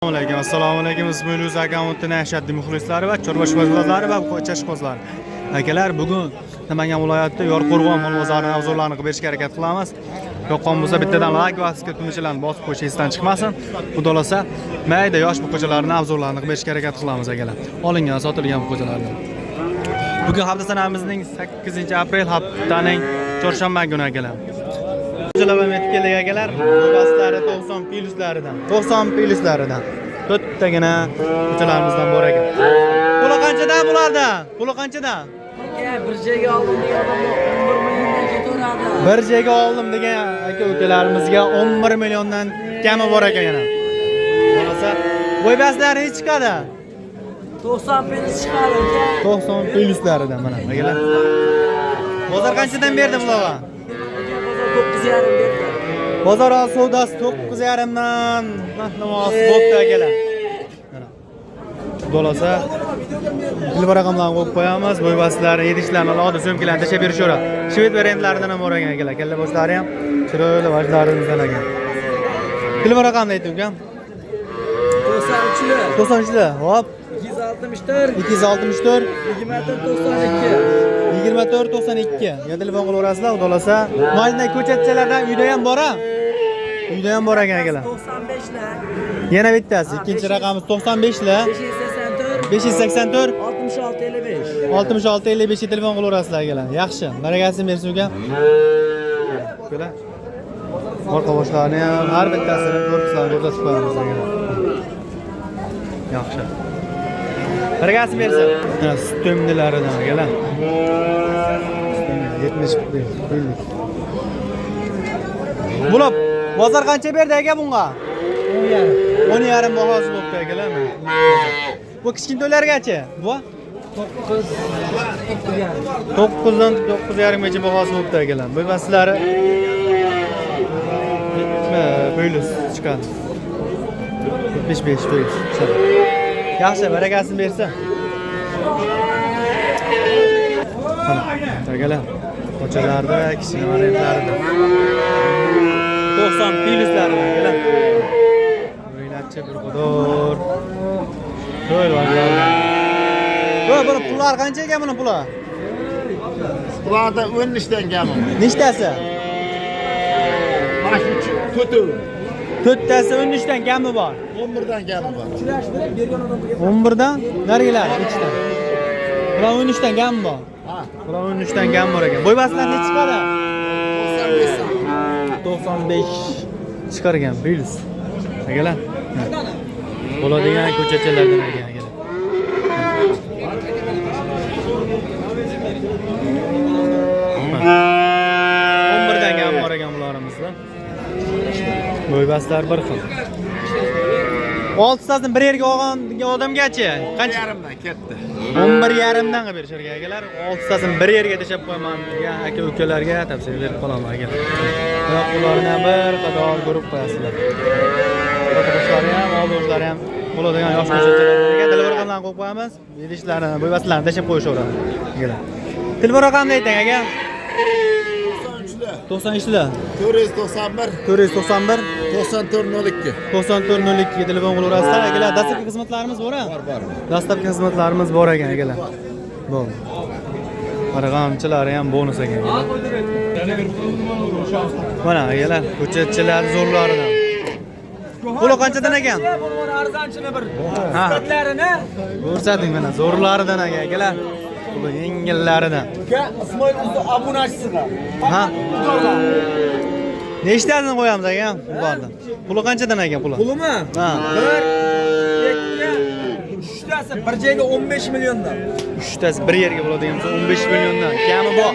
Assalomu alaykum. Ismoil akkauntini ashaddiy muxlislari va chorvash bozorlari va qo'cha ishqozlari. Akalar, bugun Namangan viloyatida Yorqo'rg'on mol bozorining avzollarini qilib berishga harakat qilamiz. Yoqqan bo'lsa bittadan like va tunuchilarni bosib qo'yish esdan chiqmasin. Xudo xolasa, mayda yosh qo'chalarning avzollarini qilib berishga harakat qilamiz akalar. Olingan, sotilgan qo'chalarni. Bugun hafta sanamizning 8-aprel haftaning chorshanba kuni akalar. Qo'chalarga yetib keldik akalar. Boslari 90 plyuslaridan. 90 plyuslaridan. To'ttagina qo'chalarimizdan bor ekan. Puli qanchadan bularda? Puli qanchadan? Bir joyga oldim degan odamlar 11 milliondan ketaveradi. Bir joyga oldim degan aka-ukalarimizga 11 milliondan kami bor ekan yana. Bo'lsa, bo'ybaslari necha chiqadi? 90 plyus chiqadi aka. 90 plyuslaridan mana akalar. Bozor qanchadan berdi bularga? Bozor 9,5 berdi. Bozor savdosi 9,5 dan namoz bo'pti akalar. Bo'lsa, pul raqamlarni qo'yib qo'yamiz. Bo'ybaslari, idishlarni oladi, so'mkalarni tashab berishaveradi. Shved variantlaridan ham bor ekan akalar. Kalla boshlari ham chiroyli vajlarimizdan ekan. Pul raqamni ayting uka. 93. 93. Hop. 264. 264 24 92. 24 92. Ya telefon qilaverasizlar, xudoolasa. Mayda ko'chatchalardan uyda ham bor a? Uyda ham bor ekan akalar. 95 lar. Yana bittasi, ikkinchi raqamimiz 95 lar. 584 66 55. 66 55 telefon qilaverasizlar akalar. Yaxshi. Barakasini bersin uka. Akalar. Orqa boshlarni ham har bittasini ko'rsatib qo'yamiz akalar. Yaxshi. Barakasini bersin. Mana stumdilaridan akalar. 70 pullik. Bo'lib, bozor qancha berdi aka bunga? 10,5 bahosi bo'pti akalar. Bu kichkintoylargacha. Bu 9 dan 9,5 gacha bahosi bo'pti akalar. Bo'lmaslari plyus chiqadi. 75 plyus. Yaxshi, barakasini bersin. Akalar, qo'chalarda kichkina variantlarida 90 plyuslar akalar. O'ylabchi bir qador. Qo'y vallahi. Qo'y, buni pullar qancha ekan buni puli? Bularda 10 dan gami. Nechtasi? Mana shu to'rtu. To'rttasi 13 dan gami bor. 11 dan gami bor. 11 dan narigilar 3 dan. Bular 13 dan gami bor. Ha, Bular 13 dan gami bor ekan. Bo'ybaslar necha chiqadi? 95 chiqargan plyus. Akalar. Bo'ladigan ko'chatchalardan ekan akalar. 11 dan gami bor ekan bularımizda. Bo'ybaslar bir xil. 6tasini bir yerga olgan odamgachi qancha? yarimdan ketdi. 11,5 dan qilib berishar akalar. 6tasini bir yerga tashab qo'yaman degan aka-ukalarga tavsiya berib qolaman akalar. Biroq ularni bir qator ko'rib qo'yasizlar. Qo'shlari ham, oldoshlari ham bo'ladigan yosh qo'shimchalarga telefon raqamlarini qo'yib qo'yamiz. Idishlarni, bo'ybaslarni tashab qo'yishaveradi akalar. Telefon raqamini ayting aka. 93 lar. 491 491 9402. 9402 telefon qilaverasizlar akalar. Dastlabki xizmatlarimiz bor-a? Bor. Dastlabki xizmatlarimiz bor ekan akalar. Bo'ldi. Qarag'amchilari ham bonus ekan. Mana akalar, ko'chatchilar zo'rlaridan. Puli qanchadan ekan? Arzonchini bir Ha. sifatlarini. Ko'rsating mana, zo'rlaridan akalar. Puli yengillaridan. Ismoil obunachisiga. Ha. Nechtasini qo'yamiz aka? Bulardan. Puli qanchadan ekan puli? Pulimi? Ha. 1 2 3tasi bir joyga 15 milliondan. 3tasi bir yerga bo'ladigan bo'lsa 15 milliondan. Kami bor.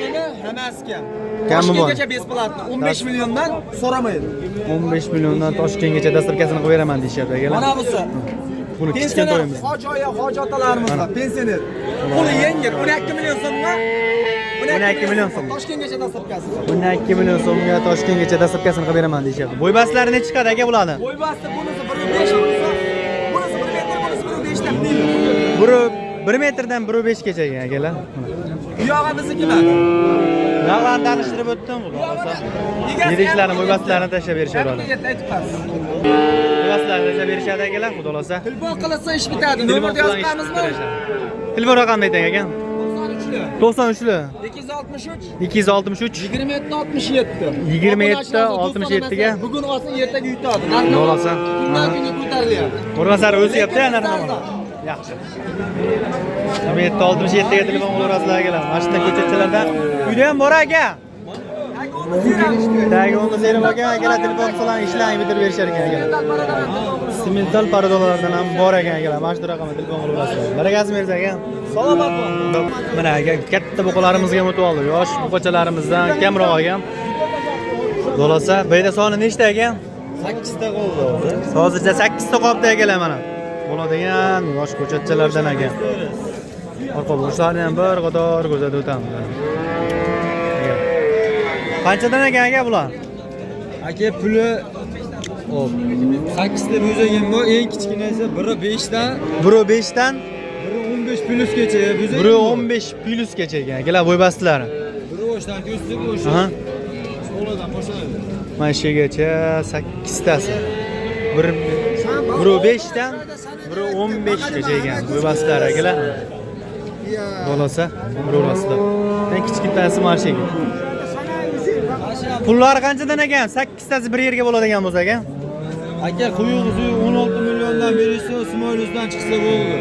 Hammasi kam. Kami bor. Toshkentgacha besplatno 15 milliondan so'ramaydi. 15 milliondan Toshkentgacha dastlabkasini qo'yib beraman deyishyapti akalar. Mana busi. Buni kichkina Pensioner, to'yimiz. hoji otalarimizga pensioner. Puli yengil 12 million so'mga. 12 million so'm. Toshkentgacha dastlabkasi. 12 million so'mga Toshkentgacha dastlabkasini qilib beraman deyishyapti. Bo'ybaslari necha chiqadi aka bularni? Bo'ybasti bunisi 1.5 bo'lsa, bunisi 1 metr, bunisi 1.5 dan deydi. Biri 1 metrdan 1.5 gacha ekan akalar. Bu yog'i biznikilar. Navani tanishtirib o'tdim, xudo xolasa. Yediklarni, bo'ybaslarini tashlab berishaveradi. Aytib qolasiz. olasizlar, desa berishadi akalar, xudo olsa. Telefon qilsa ish bitadi. Nomerni yozib qo'yamizmi? Telefon raqamini ayting aka. 93li 263 263 27 67. 27 67 ga. Bugun olsin, ertaga yutadi. Xudo olsa. Kundan kunga ko'tarilyapti. O'rmasar o'syapti ya narxi. Yaxshi. 27 67 ga telefon qilaverasizlar akalar. Mashina ko'chatchilardan uyda ham bor aka. Tagi 10 aka akalar telefon qilsan ishlarni bitirib berishar ekan akalar. Simental paradolardan ham bor ekan akalar. Mana shu raqamga telefon qilaverasizlar. Barakasi bersa aka. Salomat bo'ling. Mana aka katta buqalarimizga ham o'tib oldi. Yosh buqachalarimizdan kamroq olgan. Bo'lsa, beyda soni nechta ekan? 8 ta qoldi. Hozircha 8 ta qolibdi akalar mana. Bo'ladigan yosh ko'chatchilardan ekan. Orqa boshlarni ham bir qator ko'rsatib o'tamiz. Qanchadan ekan aka bular? Aka puli 8 ta bo'zagan bu, eng kichkinasi biri 5 dan, Biri 5 dan, biri 15 plusgacha bo'zagan. biri 15 plusgacha ekan. Akalar bo'y bastilari. Biri o'shdan ko'zdi bu o'sha. Aha. So'ladan boshlanadi. Mana shugacha 8 tasi. Biri 5 dan, biri 15 gacha ekan. Bo'y bastilari akalar. Bo'lsa, biri orasida. Eng kichkintasi mana shu ekan. Pullari qanchadan ekan? 8 tasi bir yerga bo'ladigan bo'lsa aka. Aka quyug'i 16 milliondan berishsa, Ismoilovdan chiqsa bo'ldi.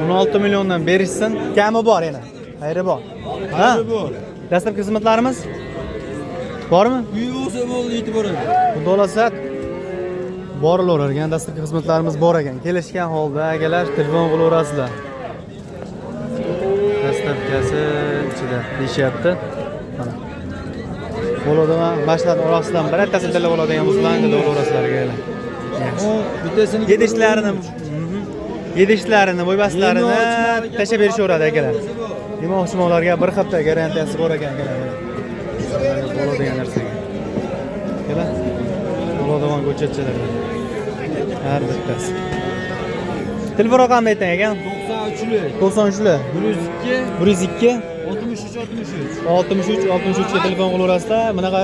16 milliondan berishsin. Kami bor yana. Xayri bor. Ha? bor. Dastlabki xizmatlarimiz bormi? Uyi bo'lsa bo'ldi, yetib boradi. Xudo olsa borilaverar ekan. Dastlabki xizmatlarimiz bor ekan. Kelishgan holda akalar telefon qilaverasizlar. Dastlabkasi ichida deyishyapti. Mana. Bo'ladigan mashlar orasidan birattasini tanlab oladigan bo'lsalar, qilaverasizlar akalar. Bittasini Yedishlarini, bo'ybastlarini tashlab berishaveradi akalar. Yemoqchimoqlarga bir hafta garantiyasi bor ekan akalar. Bo'ladigan narsaga. Akalar, bo'ladigan ko'chatchilarga. Har bittasi. Telefon raqamini ayting aka. 93li 102 63 ga telefon qilaverasizlar. Bunaqa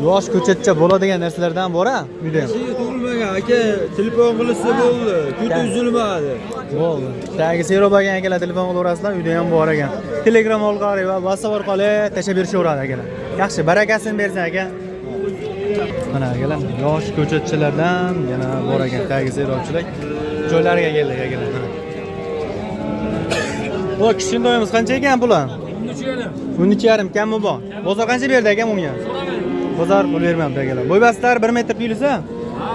yosh ko'chatcha bo'ladigan narsalardan bor-a, uyda ham. Tug'ilmagan aka, telefon qilsa bo'ldi. Ko'ta uzilmadi. Bo'ldi. Tagi serob ekan akalar telefon qilaverasizlar, uyda ham bor ekan. Telegram orqali va WhatsApp orqali tashlab berishaveradi akalar. Yaxshi, barakasini bersin aka. Mana akalar, yosh ko'chatchilardan yana bor ekan tagi serobchilar. Joylariga keldik akalar. Bu kichkintoyimiz qancha ekan puli? 13,5 kammi bor. Bozor qancha berdi aka bunga? Bozor pul bermabdi akalar. Bo'y bastlar 1 metr plus a? Ha,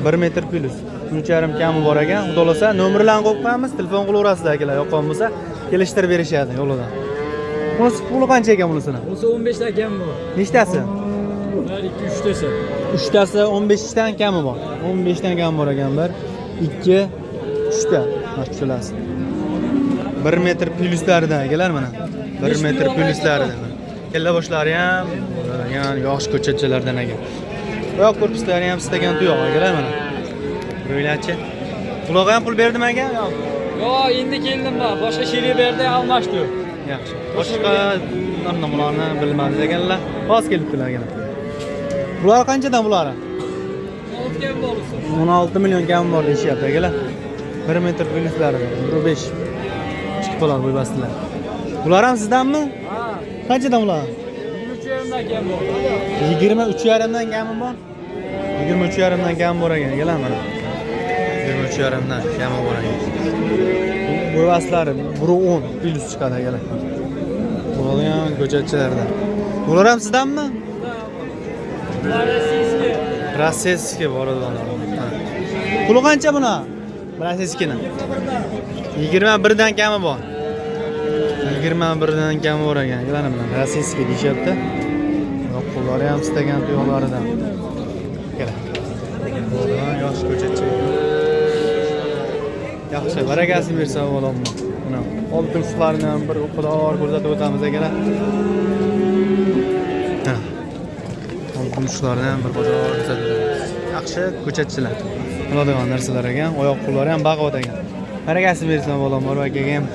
1 metr plus. 3,5 kami bor ekan. Xudo olsa nomerlarni qo'yib qo'yamiz, telefon qilaverasizlar akalar. Yoqqan bo'lsa, kelishtirib berishadi yo'lidan. Bunisi puli qancha ekan bunisini? Bunisi 15 ta kam bor. Nechtasi? 2 3 tasi. 3 tasi 15 dan kami bor. 15 dan kam bor ekan. 1 2 3 ta. Mana shularsiz. 1 metr pluslaridan akalar mana. 1 metr pluslaridan. Kella boshlari ham yani yosh ko'chatchilardan ekan. Oyoq korpuslari ham istagan tuyoq akalar mana. Bo'ylachi. Bularga ham pul berdimi aka? Yo'q, endi keldim men. Boshqa sherik berdi, almashdi. Yaxshi. Boshqa narsalarni bilmadi ekanlar. Hozir kelibdilar ekan. Bular qanchadan bular? 16 kam bor. 16 million kam bor deyishyapti akalar. 1 metr pluslaridan 1.5 chiqib qoladi bo'y bastilar. Bular ham sizdanmi? Ha. Qanchadan bular? 23,5 kam bor. 23,5 dan kami bor. 23,5 dan kam bor ekan akalar mana. 23,5 dan kami bor ekan. Bo'y bastilari 1.10 plus chiqadi akalar. Bular ham ko'chatchilardan. Bular ham sizdanmi? Rossiyskiy boradilar. Puli qancha buni? Rossiyskiyni. 21 dan kami bor. 21 dan kami bor ekan. Yana bilan rossiyskiy deyishyapti. Qo'llari ham istagan tuyoqlaridan. Kelar. Yosh ko'chatchi. Yaxshi, barakasini bersa bo'ladimi? Mana oltin shularni ham bir o'qidor ko'rsatib o'tamiz akalar. Ha. Oltin shularni ham bir bozor ko'rsatib o'tamiz. Yaxshi ko'chatchilar. Bo'ladigan narsalar ekan, oyoq qo'llari ham baquvvat ekan. Barakasini bersa bo'ladimi, akaga ham.